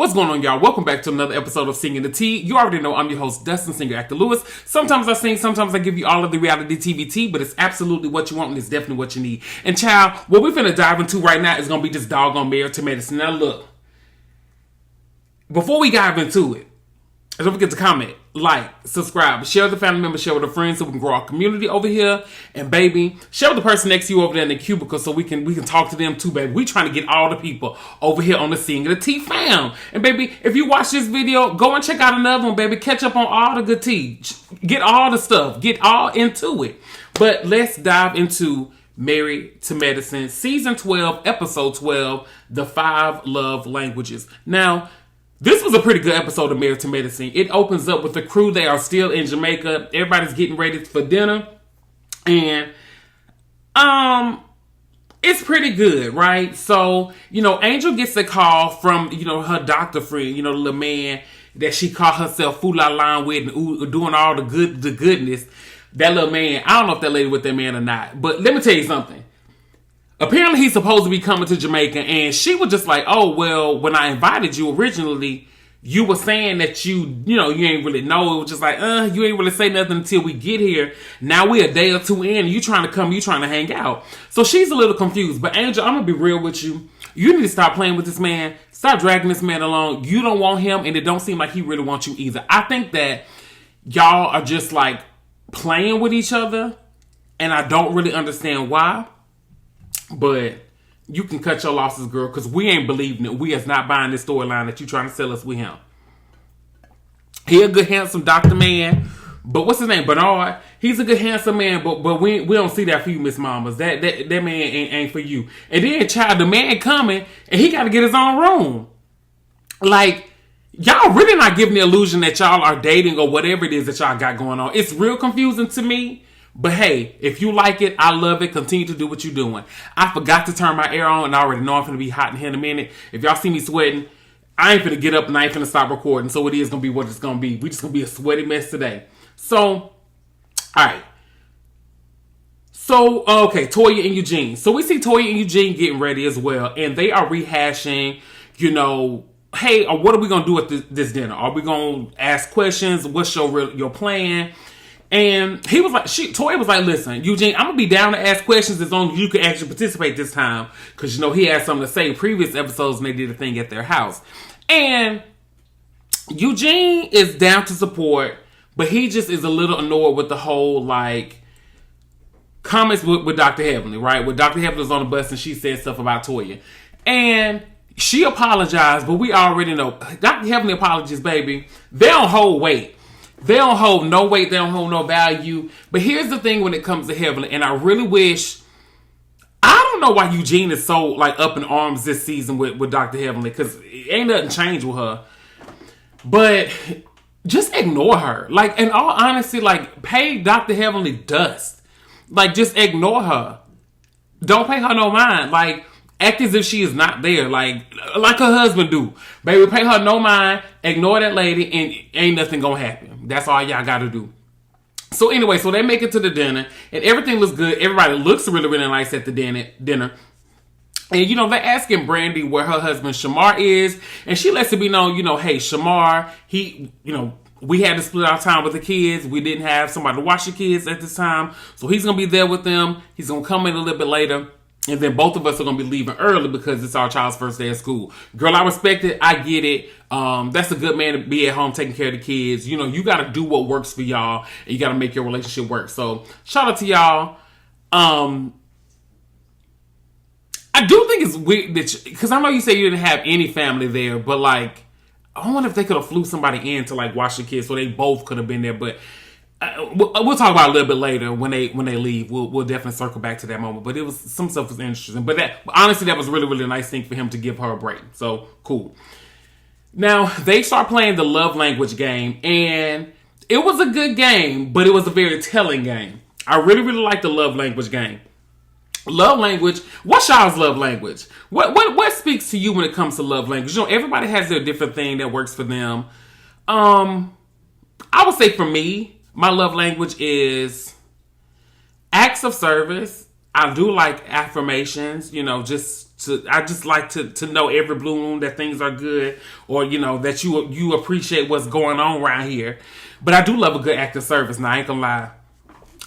What's going on, y'all? Welcome back to another episode of Singing the Tea. You already know I'm your host, Dustin, singer, actor Lewis. Sometimes I sing, sometimes I give you all of the reality TV tea, but it's absolutely what you want and it's definitely what you need. And child, what we're finna dive into right now is gonna be this doggone Married to Medicine. Now look, before we dive into it, don't forget to comment, like, subscribe, share with the family members, share with the friends so we can grow our community over here. And baby, share with the person next to you over there in the cubicle so we can talk to them too, baby. We trying to get all the people over here on the Singing the Tea fam. And baby, if you watch this video, go and check out another one, baby. Catch up on all the good tea. Get all the stuff. Get all into it. But let's dive into Married to Medicine, Season 12, Episode 12, The 5 Love Languages. Now, this was a pretty good episode of Married to Medicine. It opens up with the crew. They are still in Jamaica. Everybody's getting ready for dinner. And it's pretty good, right? So, Angel gets a call from, her doctor friend, the little man that she called herself Foo-La-La with and doing all the goodness. That little man, I don't know if that lady with that man or not. But let me tell you something. Apparently, he's supposed to be coming to Jamaica, and she was just like, oh, well, when I invited you originally, you were saying that you ain't really know. It was just like, you ain't really say nothing until we get here. Now we're a day or two in, and you trying to come, you trying to hang out. So she's a little confused. But Angel, I'm going to be real with you. You need to stop playing with this man. Stop dragging this man along. You don't want him, and it don't seem like he really wants you either. I think that y'all are just like playing with each other, and I don't really understand why. But you can cut your losses, girl, because we ain't believing it. We is not buying this storyline that you trying to sell us with him. He a good, handsome doctor man. But what's his name? Bernard. He's a good, handsome man, but we don't see that for you, Miss Mamas. That man ain't for you. And then, child, the man coming, and he got to get his own room. Like, y'all really not giving the illusion that y'all are dating or whatever it is that y'all got going on. It's real confusing to me. But hey, if you like it, I love it. Continue to do what you're doing. I forgot to turn my air on, and I already know I'm going to be hot in here in a minute. If y'all see me sweating, I ain't going to get up and I ain't going to stop recording. So it is going to be what it's going to be. We just going to be a sweaty mess today. So, alright. So, okay, Toya and Eugene. So we see Toya and Eugene getting ready as well. And they are rehashing, hey, what are we going to do at this dinner? Are we going to ask questions? What's your plan? And he was like, Toya was like, listen, Eugene, I'm going to be down to ask questions as long as you can actually participate this time. Because, he had something to say in previous episodes when they did a thing at their house. And Eugene is down to support, but he just is a little annoyed with the whole, comments with DrHeavenly, right? When DrHeavenly was on the bus and she said stuff about Toya. And she apologized, but we already know DrHeavenly apologies, baby. They don't hold weight. They don't hold no weight. They don't hold no value. But here's the thing when it comes to Heavenly. And I really wish... I don't know why Eugene is so, up in arms this season with DrHeavenly. Because ain't nothing changed with her. But just ignore her. In all honesty, pay DrHeavenly dust. Just ignore her. Don't pay her no mind. Act as if she is not there. Like her husband do. Baby, pay her no mind. Ignore that lady. And ain't nothing gonna happen. That's all y'all gotta do. So anyway, so they make it to the dinner. And everything looks good. Everybody looks really, really nice at the dinner. And, they're asking Brandy where her husband Shamar is. And she lets it be known, hey, Shamar, he, we had to split our time with the kids. We didn't have somebody to watch the kids at this time. So he's going to be there with them. He's going to come in a little bit later. And then both of us are going to be leaving early because it's our child's first day of school. Girl, I respect it. I get it. That's a good man to be at home taking care of the kids. You got to do what works for y'all. And you got to make your relationship work. So, shout out to y'all. I do think it's weird that... Because I know you say you didn't have any family there. But, I wonder if they could have flew somebody in to, watch the kids. So they both could have been there. But... We'll talk about it a little bit later when they leave. We'll definitely circle back to that moment. But some stuff was interesting. But honestly, that was really, really a nice thing for him to give her a break. So, cool. Now, they start playing the love language game. And it was a good game, but it was a very telling game. I really, really like the love language game. Love language. What's y'all's love language? What speaks to you when it comes to love language? Everybody has their different thing that works for them. I would say for me, my love language is acts of service. I do like affirmations, I just like to know every blue moon that things are good, or, that you appreciate what's going on around here. But I do love a good act of service. Now, I ain't gonna lie.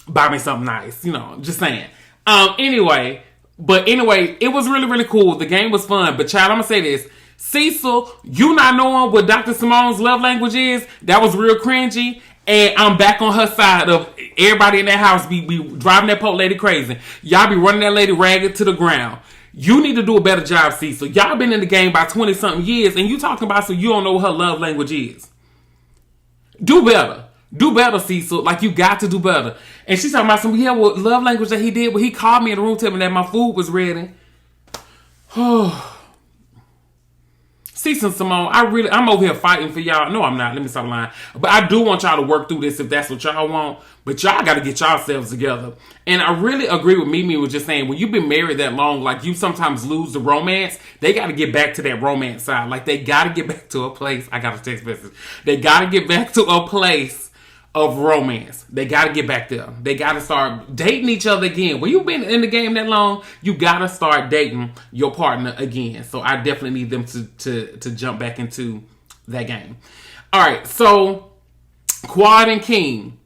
Buy me something nice, just saying. Anyway, it was really, really cool. The game was fun. But child, I'm gonna say this. Cecil, you not knowing what Dr. Simone's love language is, that was real cringy. And I'm back on her side of everybody in that house be driving that poor lady crazy. Y'all be running that lady ragged to the ground. You need to do a better job, Cecil. Y'all been in the game by 20-something years, and you talking about so you don't know what her love language is. Do better. Do better, Cecil. Like, you got to do better. And she's talking about some, love language that he did. Well, he called me in the room telling me that my food was ready. Oh. Cecil Simone, I'm over here fighting for y'all. No, I'm not. Let me stop lying. But I do want y'all to work through this if that's what y'all want. But y'all got to get yourselves together. And I really agree with Mimi was just saying, when you've been married that long, like, you sometimes lose the romance. They got to get back to that romance side. Like, they got to get back to a place. I got a text message. They got to get back to a place of romance. They got to get back there. They got to start dating each other again. When you've been in the game that long, you got to start dating your partner again. So I definitely need them to jump back into that game. All right, so Quad and King,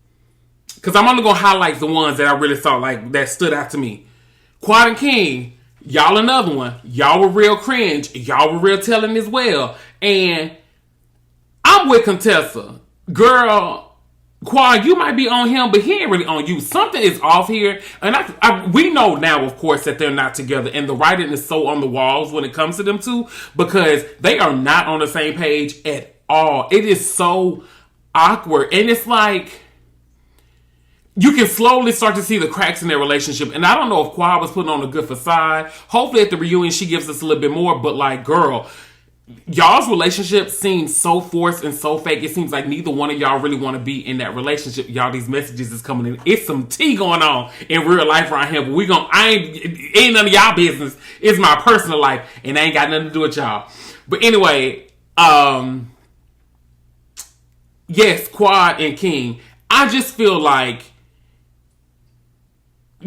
because I'm only going to highlight the ones that I really thought like that stood out to me. Quad and King, y'all another one. Y'all were real cringe. Y'all were real telling as well. And I'm with Contessa. Girl, Quad, you might be on him, but he ain't really on you. Something is off here. And we know now, of course, that they're not together. And the writing is so on the walls when it comes to them two, because they are not on the same page at all. It is so awkward. And it's like, you can slowly start to see the cracks in their relationship. And I don't know if Quad was putting on a good facade. Hopefully at the reunion, she gives us a little bit more. But like, girl, y'all's relationship seems so forced and so fake. It seems like neither one of y'all really want to be in that relationship. Y'all, these messages is coming in. It's some tea going on in real life around here. But ain't none of y'all business. It's my personal life. And I ain't got nothing to do with y'all. But anyway, yes, Quad and King. I just feel like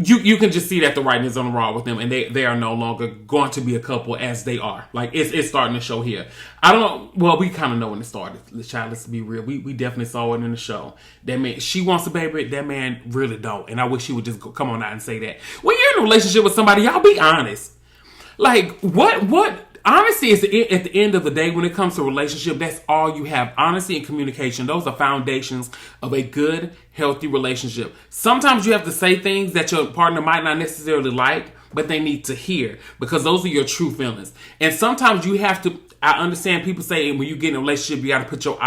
you can just see that the writing is on the wall with them, and they are no longer going to be a couple as they are. Like, it's starting to show here. I don't know. Well, we kind of know when it started. Child, let's be real. We definitely saw it in the show. That man, she wants a baby. That man really don't. And I wish he would just come on out and say that. When you're in a relationship with somebody, y'all be honest. Like, what? Honesty is at the end of the day, when it comes to a relationship, that's all you have. Honesty and communication. Those are foundations of a good, healthy relationship. Sometimes you have to say things that your partner might not necessarily like, but they need to hear, because those are your true feelings. And sometimes you have to, I understand people say when you get in a relationship, you got to put your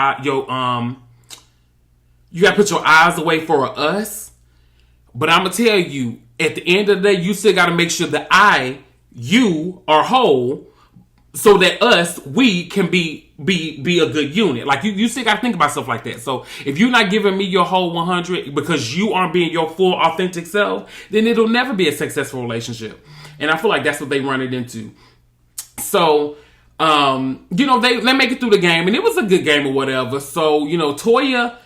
eyes away for us. But I'm going to tell you, at the end of the day, you still got to make sure that you are whole, so that we can be a good unit. Like, you still got to think about stuff like that. So if you're not giving me your whole 100 because you aren't being your full authentic self, then it'll never be a successful relationship. And I feel like that's what they run it into. So, they make it through the game, and it was a good game or whatever. So, Toya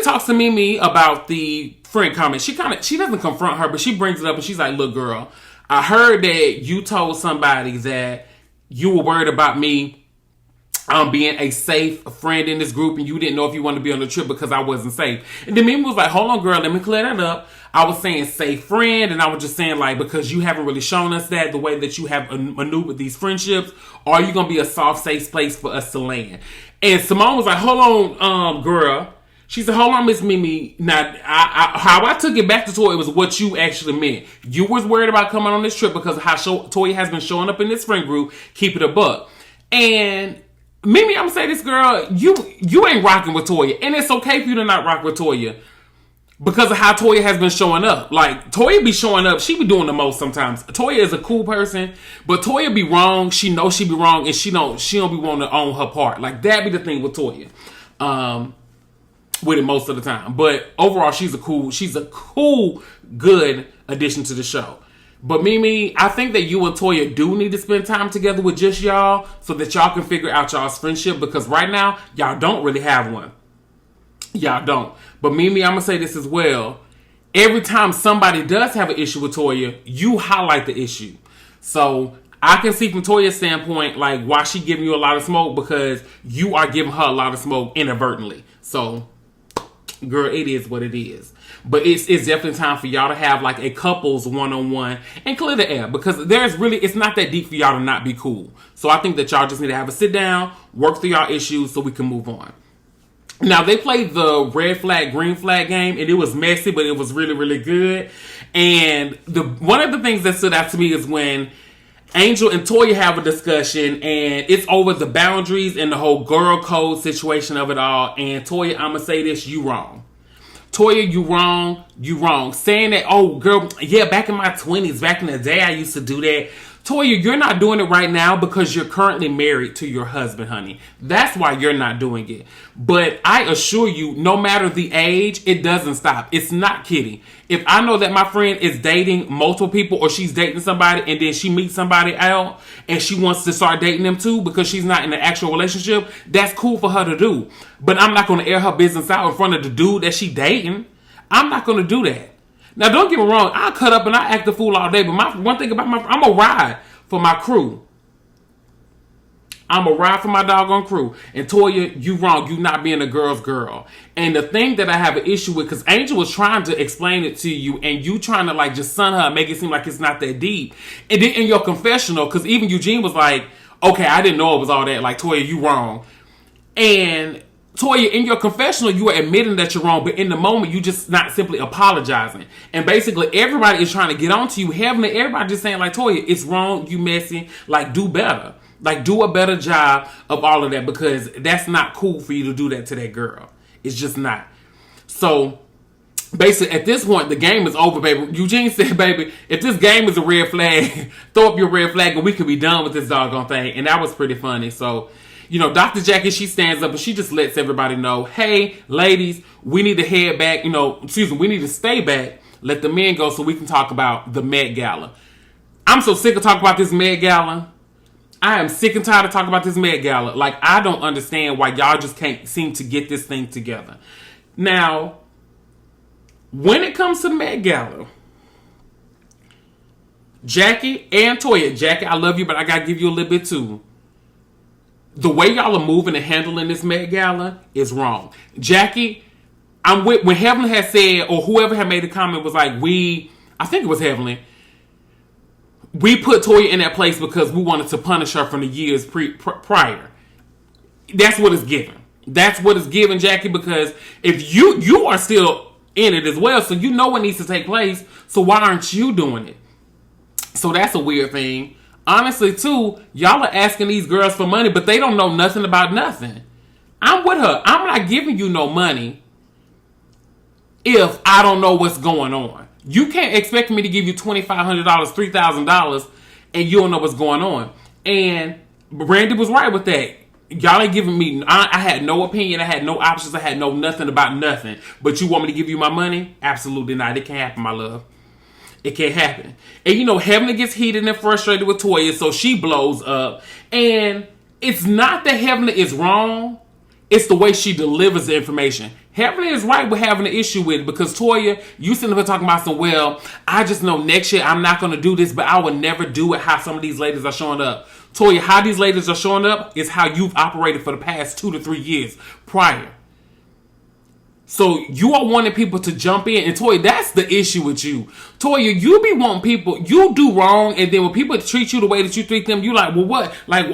talks to Mimi about the friend comment. She doesn't confront her, but she brings it up, and she's like, look, girl, I heard that you told somebody that you were worried about me being a safe friend in this group, and you didn't know if you wanted to be on the trip because I wasn't safe. And then Mimi was like, hold on, girl, let me clear that up. I was saying safe friend, and I was just saying, like, because you haven't really shown us that the way that you have maneuvered these friendships, are you going to be a soft, safe place for us to land? And Simone was like, hold on, girl. She said, hold on, Miss Mimi. Now, how I took it back to Toya was what you actually meant. You was worried about coming on this trip because of how Toya has been showing up in this friend group. Keep it a buck. And Mimi, I'm going to say this, girl. You ain't rocking with Toya. And it's okay for you to not rock with Toya because of how Toya has been showing up. Like, Toya be showing up. She be doing the most sometimes. Toya is a cool person, but Toya be wrong. She knows she be wrong, and she don't be wanting to own her part. Like, that be the thing with Toya. With it most of the time. But overall, she's a cool, good addition to the show. But Mimi, I think that you and Toya do need to spend time together with just y'all so that y'all can figure out y'all's friendship, because right now, y'all don't really have one. Y'all don't. But Mimi, I'm going to say this as well. every time somebody does have an issue with Toya, you highlight the issue. So I can see from Toya's standpoint, like, why she giving you a lot of smoke, because you are giving her a lot of smoke inadvertently. So, girl, it is what it is. But it's definitely time for y'all to have like a couples one-on-one and clear the air, because it's not that deep for y'all to not be cool. So I think that y'all just need to have a sit down, work through y'all issues so we can move on. Now, they played the red flag, green flag game, and it was messy, but it was really, really good. And one of the things that stood out to me is when Angel and Toya have a discussion, and it's over the boundaries and the whole girl code situation of it all. And Toya, I'm going to say this, you wrong. Toya, you wrong. Saying that, oh, girl, yeah, back in my 20s, back in the day, I used to do that. Toya, you're not doing it right now because you're currently married to your husband, honey. That's why you're not doing it. But I assure you, no matter the age, it doesn't stop. It's not kidding. If I know that my friend is dating multiple people, or she's dating somebody and then she meets somebody out and she wants to start dating them too because she's not in an actual relationship, that's cool for her to do. But I'm not going to air her business out in front of the dude that she dating. I'm not going to do that. Now, don't get me wrong. I cut up and I act the fool all day. But one thing about I'm going to ride for my crew. I'm going to ride for my doggone crew. And Toya, you wrong. You not being a girl's girl. And the thing that I have an issue with, because Angel was trying to explain it to you, and you trying to like just sun her and make it seem like it's not that deep. And then in your confessional, because even Eugene was like, okay, I didn't know it was all that. Like, Toya, you wrong. And Toya, in your confessional, you are admitting that you're wrong, but in the moment, you just not simply apologizing. And basically, everybody is trying to get on to you. Heavenly, everybody just saying, like, Toya, it's wrong, you messy, like, do better. Like, do a better job of all of that, because that's not cool for you to do that to that girl. It's just not. So, basically, at this point, the game is over, baby. Eugene said, baby, if this game is a red flag, throw up your red flag and we can be done with this doggone thing. And that was pretty funny. So, you know, DrJackie, she stands up and she just lets everybody know, hey, ladies, we need to head back. We need to stay back. Let the men go so we can talk about the Met Gala. I'm so sick of talking about this Met Gala. I am sick and tired of talking about this Met Gala. Like, I don't understand why y'all just can't seem to get this thing together. Now, when it comes to the Met Gala, Jackie and Toya, Jackie, I love you, but I gotta give you a little bit too. The way y'all are moving and handling this Met Gala is wrong. Jackie, I'm with when Heavenly had said, or whoever had made the comment was like, I think it was Heavenly, we put Toya in that place because we wanted to punish her from the years prior. That's what it's given. That's what it's given, Jackie, because if you are still in it as well, so you know what needs to take place, so why aren't you doing it? So that's a weird thing. Honestly, too, y'all are asking these girls for money, but they don't know nothing about nothing. I'm with her. I'm not giving you no money if I don't know what's going on. You can't expect me to give you $2,500, $3,000, and you don't know what's going on. And Brandy was right with that. Y'all ain't giving me, I had no opinion, I had no options, I had no nothing about nothing. But you want me to give you my money? Absolutely not. It can't happen, my love. It can't happen. And Heavenly gets heated and frustrated with Toya, so she blows up. And it's not that Heavenly is wrong. It's the way she delivers the information. Heavenly is right with having an issue with it, because Toya, you sitting here talking about I just know next year I'm not going to do this, but I will never do it how some of these ladies are showing up. Toya, how these ladies are showing up is how you've operated for the past 2 to 3 years prior. So you are wanting people to jump in. And Toya, that's the issue with you. Toya, you be wanting people, you do wrong, and then when people treat you the way that you treat them, you like, well, what? Like,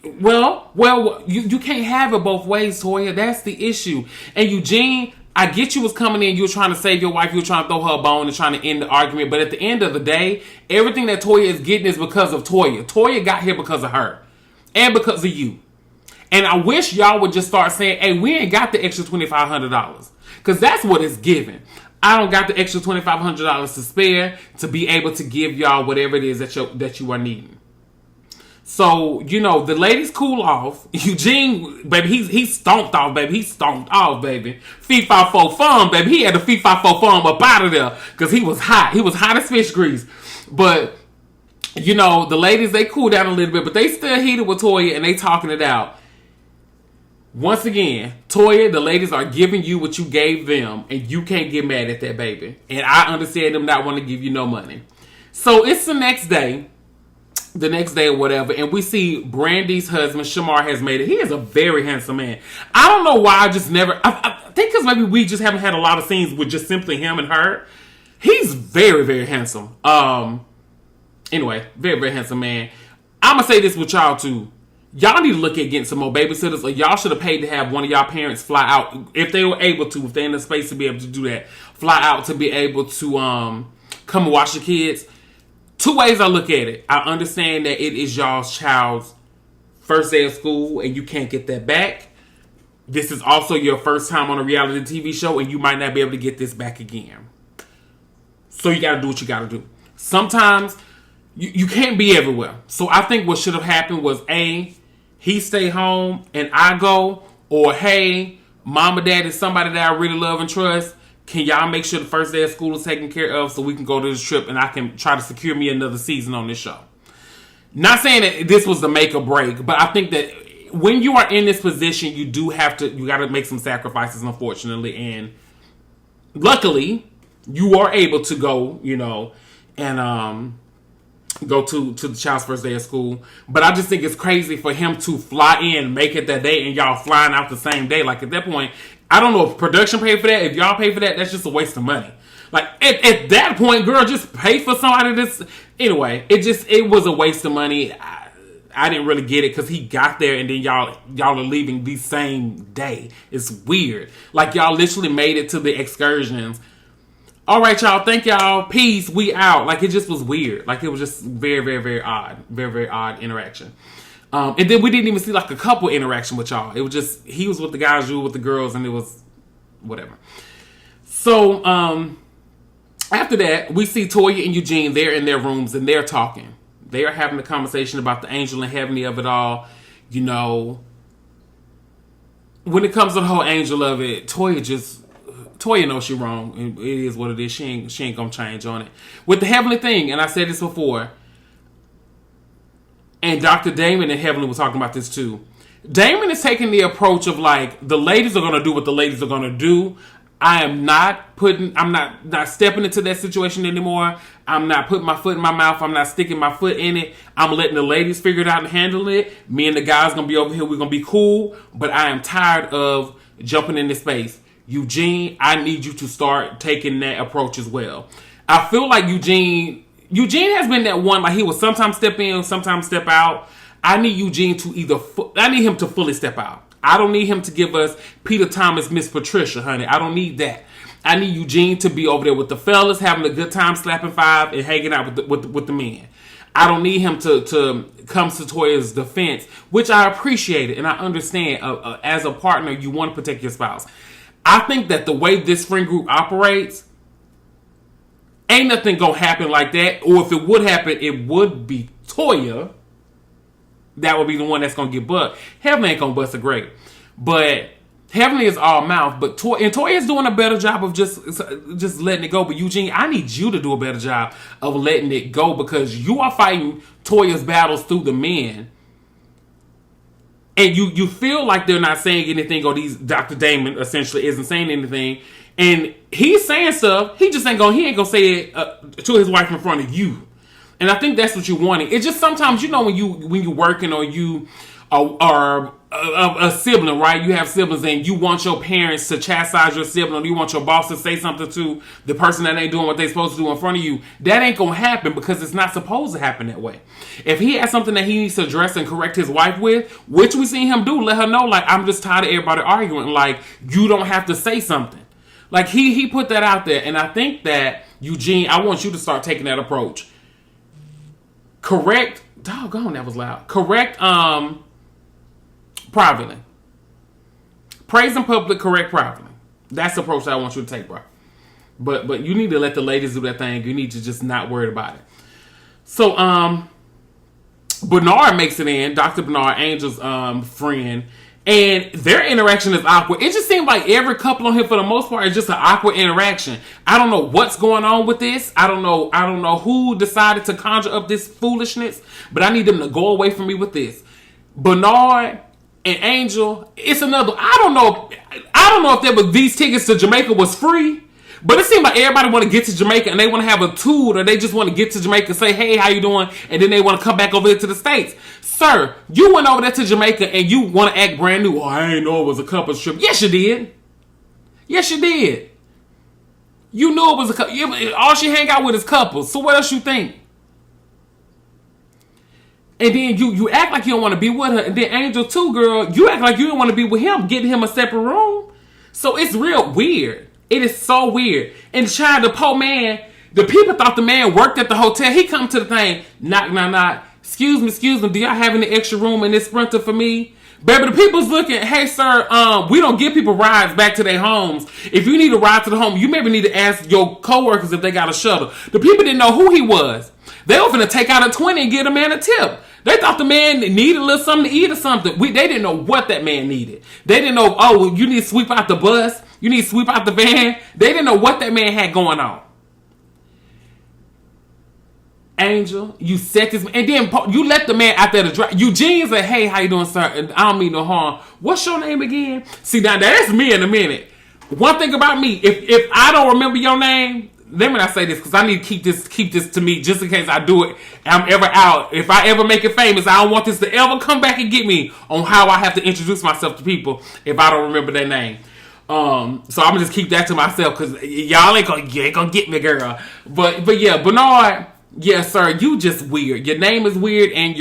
well, you can't have it both ways, Toya. That's the issue. And Eugene, I get you was coming in, you were trying to save your wife, you were trying to throw her a bone and trying to end the argument. But at the end of the day, everything that Toya is getting is because of Toya. Toya got here because of her. And because of you. And I wish y'all would just start saying, hey, we ain't got the extra $2,500. Because that's what it's giving. I don't got the extra $2,500 to spare to be able to give y'all whatever it is that you are needing. So, the ladies cool off. Eugene, baby, he stomped off, baby. He stomped off, baby. Fee, fi, fo, fum, baby. He had the fee, fi, fo, fum up out of there. Because he was hot. He was hot as fish grease. But, the ladies, they cool down a little bit. But they still heated with Toya and they talking it out. Once again, Toya, the ladies are giving you what you gave them, and you can't get mad at that, baby. And I understand them not wanting to give you no money. So it's the next day or whatever, and we see Brandy's husband, Shamar, has made it. He is a very handsome man. I don't know why I think because maybe we just haven't had a lot of scenes with just simply him and her. He's very, very handsome. Anyway, very, very handsome man. I'm going to say this with y'all too. Y'all need to look at getting some more babysitters, or y'all should have paid to have one of y'all parents fly out if they were able to, if they're in the space to be able to do that, fly out to be able to come and watch the kids. Two ways I look at it. I understand that it is y'all's child's first day of school and you can't get that back. This is also your first time on a reality TV show and you might not be able to get this back again. So you got to do what you got to do. Sometimes you can't be everywhere. So I think what should have happened was A, he stay home and I go, or hey, mom or dad is somebody that I really love and trust. Can y'all make sure the first day of school is taken care of so we can go to this trip and I can try to secure me another season on this show? Not saying that this was the make or break, but I think that when you are in this position, you got to make some sacrifices, unfortunately. And luckily, you are able to go, and go to the child's first day of school. But I just think it's crazy for him to fly in, make it that day, and y'all flying out the same day. Like, at that point, I don't know if production paid for that. If y'all pay for that, that's just a waste of money. Like, at that point, girl, just pay for somebody that's... Anyway, it was a waste of money. I didn't really get it because he got there and then y'all are leaving the same day. It's weird. Like, y'all literally made it to the excursions. All right, y'all. Thank y'all. Peace. We out. Like, it just was weird. Like, it was just very, very, very odd. Very, very odd interaction. And then we didn't even see, like, a couple interaction with y'all. It was just, he was with the guys, you were with the girls, and it was whatever. So, after that, we see Toya and Eugene. They're in their rooms, and they're talking. They are having a conversation about the angel and heavenly of it all. When it comes to the whole angel of it, Toya knows she's wrong. It is what it is. She ain't gonna change on it. With the heavenly thing, and I said this before, and Dr. Damon and Heavenly were talking about this too. Damon is taking the approach of like, the ladies are gonna do what the ladies are gonna do. I'm not stepping into that situation anymore. I'm not putting my foot in my mouth. I'm not sticking my foot in it. I'm letting the ladies figure it out and handle it. Me and the guys gonna be over here. We're gonna be cool. But I am tired of jumping in this space. Eugene, I need you to start taking that approach as well. I feel like Eugene has been that one, like he will sometimes step in, sometimes step out. I need Eugene to I need him to fully step out. I don't need him to give us Peter Thomas, Miss Patricia, honey. I don't need that. I need Eugene to be over there with the fellas, having a good time, slapping five, and hanging out with the men. I don't need him to come to Toya's defense, which I appreciate it and I understand. As a partner, you want to protect your spouse. I think that the way this friend group operates, ain't nothing gonna happen like that. Or if it would happen, it would be Toya. That would be the one that's gonna get bucked. Heavenly ain't gonna bust a grape. But Heavenly is all mouth. But Toya is doing a better job of just letting it go. But Eugene, I need you to do a better job of letting it go, because you are fighting Toya's battles through the men. And you feel like they're not saying anything, or Dr. Damon essentially isn't saying anything. And he's saying stuff. He ain't gonna say it to his wife in front of you. And I think that's what you're wanting. It's just sometimes, when you're working, or you are a sibling, right? You have siblings and you want your parents to chastise your sibling, or you want your boss to say something to the person that ain't doing what they supposed to do in front of you. That ain't gonna happen, because it's not supposed to happen that way. If he has something that he needs to address and correct his wife with, which we seen him do, let her know, like, I'm just tired of everybody arguing. Like, you don't have to say something. Like, he put that out there. And I think that, Eugene, I want you to start taking that approach. Correct. Doggone, that was loud. Correct, privately. Praise in public, correct privately. That's the approach that I want you to take, bro. But you need to let the ladies do that thing. You need to just not worry about it. So, Bernard makes it in. Dr. Bernard, Angel's friend. And their interaction is awkward. It just seems like every couple on here, for the most part, is just an awkward interaction. I don't know what's going on with this. I don't know who decided to conjure up this foolishness. But I need them to go away from me with this. Bernard and Angel, it's another. I don't know if these tickets to Jamaica was free, but it seemed like everybody want to get to Jamaica and they want to have a tour, or they just want to get to Jamaica and say, hey, how you doing? And then they want to come back over there to the States. Sir, you went over there to Jamaica and you want to act brand new. Oh, I ain't know it was a couple's trip. Yes, you did. Yes, you did. You knew it was a couple. All she hang out with is couples. So what else you think? And then you act like you don't want to be with her. And then Angel too, girl, you act like you don't want to be with him, getting him a separate room. So it's real weird. It is so weird. And the poor man, the people thought the man worked at the hotel. He come to the thing, knock. Excuse me, do y'all have any extra room in this Sprinter for me? Baby, the people's looking, hey sir, we don't give people rides back to their homes. If you need a ride to the home, you maybe need to ask your coworkers if they got a shuttle. The people didn't know who he was. They were finna take out a 20 and get a man a tip. They thought the man needed a little something to eat or something. They didn't know what that man needed. They didn't know, oh, well, you need to sweep out the bus. You need to sweep out the van. They didn't know what that man had going on. Angel, you set this, and then you let the man out there to drive. Eugene said, hey, how you doing, sir? And I don't mean no harm. What's your name again? See, now that's me in a minute. One thing about me, if I don't remember your name, let me not say this, because I need to keep this to me just in case I do it. I'm ever out. If I ever make it famous, I don't want this to ever come back and get me on how I have to introduce myself to people if I don't remember their name. So I'm gonna just keep that to myself, because y'all ain't gonna get me, girl. But yeah, Bernard. Yes, sir, you just weird. Your name is weird, and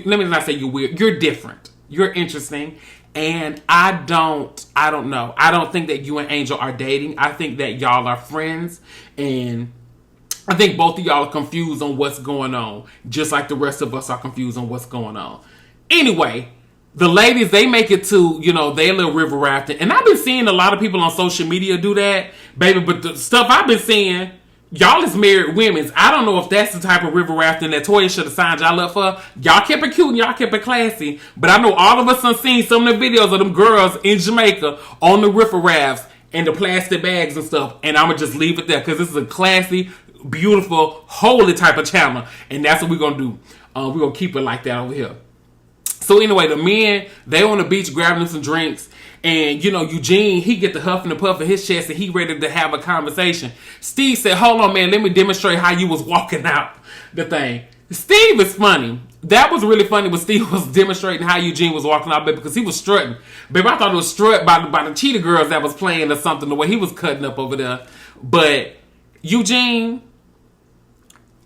let me not say you're weird. You're different. You're interesting, and I don't know. I don't think that you and Angel are dating. I think that y'all are friends, and I think both of y'all are confused on what's going on, just like the rest of us are confused on what's going on. Anyway, the ladies, they make it to, their little river rafting, and I've been seeing a lot of people on social media do that, baby, but the stuff I've been seeing, y'all is married women. I don't know if that's the type of river rafting that Toya should have signed y'all up for. Y'all kept it cute and y'all kept it classy. But I know all of us have seen some of the videos of them girls in Jamaica on the river rafts and the plastic bags and stuff. And I'm going to just leave it there, because this is a classy, beautiful, holy type of channel. And that's what we're going to do. We're going to keep it like that over here. So anyway, the men, they on the beach grabbing some drinks. And, Eugene, he get the huff and the puff in his chest and he ready to have a conversation. Steve said, hold on, man, let me demonstrate how you was walking out the thing. Steve is funny. That was really funny when Steve was demonstrating how Eugene was walking out, baby, because he was strutting. Baby, I thought it was strut by the Cheetah Girls that was playing or something, the way he was cutting up over there. But, Eugene,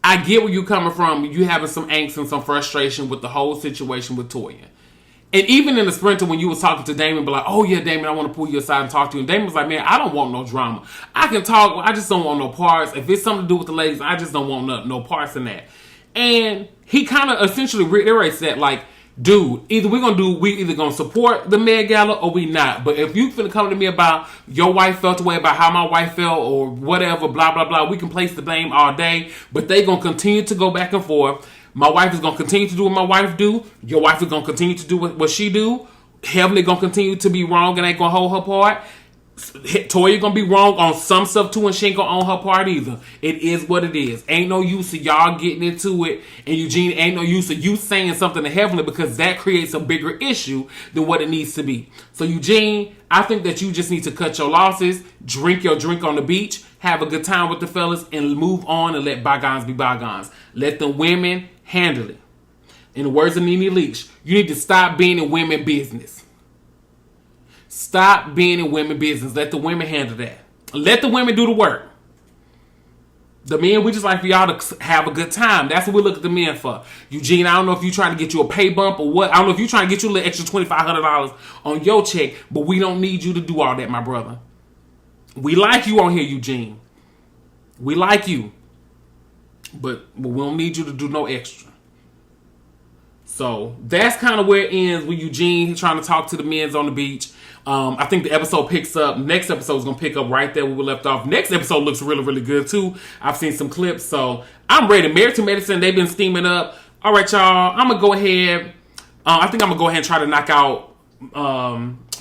I get where you're coming from. You having some angst and some frustration with the whole situation with Toya. And even in the Sprinter, when you was talking to Damon, be like, oh yeah, Damon, I want to pull you aside and talk to you. And Damon was like, man, I don't want no drama. I can talk, I just don't want no parts. If it's something to do with the ladies, I just don't want no parts in that. And he kind of essentially reiterates that, like, dude, we either gonna support the Met Gala or we not. But if you finna come to me about your wife felt the way about how my wife felt or whatever, blah, blah, blah, we can place the blame all day. But they gonna continue to go back and forth. My wife is going to continue to do what my wife do. Your wife is going to continue to do what she do. Heavenly going to continue to be wrong and ain't going to hold her part. Toya going to be wrong on some stuff too, and she ain't going to own her part either. It is what it is. Ain't no use of y'all getting into it. And Eugene, ain't no use of you saying something to Heavenly, because that creates a bigger issue than what it needs to be. So Eugene, I think that you just need to cut your losses, drink your drink on the beach, have a good time with the fellas, and move on and let bygones be bygones. Let the women handle it. In the words of Nene Leakes, you need to stop being in women business. Stop being in women business. Let the women handle that. Let the women do the work. The men, we just like for y'all to have a good time. That's what we look at the men for. Eugene, I don't know if you're trying to get you a pay bump or what. I don't know if you're trying to get you a little extra $2,500 on your check, but we don't need you to do all that, my brother. We like you on here, Eugene. We like you. But we don't need you to do no extra. So that's kind of where it ends with Eugene trying to talk to the men's on the beach. I think the episode picks up. Next episode is going to pick up right there where we left off. Next episode looks really, really good too. I've seen some clips. So I'm ready. Married to Medicine, they've been steaming up. All right, y'all. I'm going to go ahead. I think I'm going to go ahead and try to knock out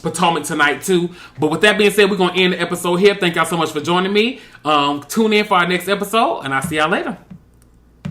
Potomac tonight too. But with that being said, we're going to end the episode here. Thank y'all so much for joining me. Tune in for our next episode, and I'll see y'all later.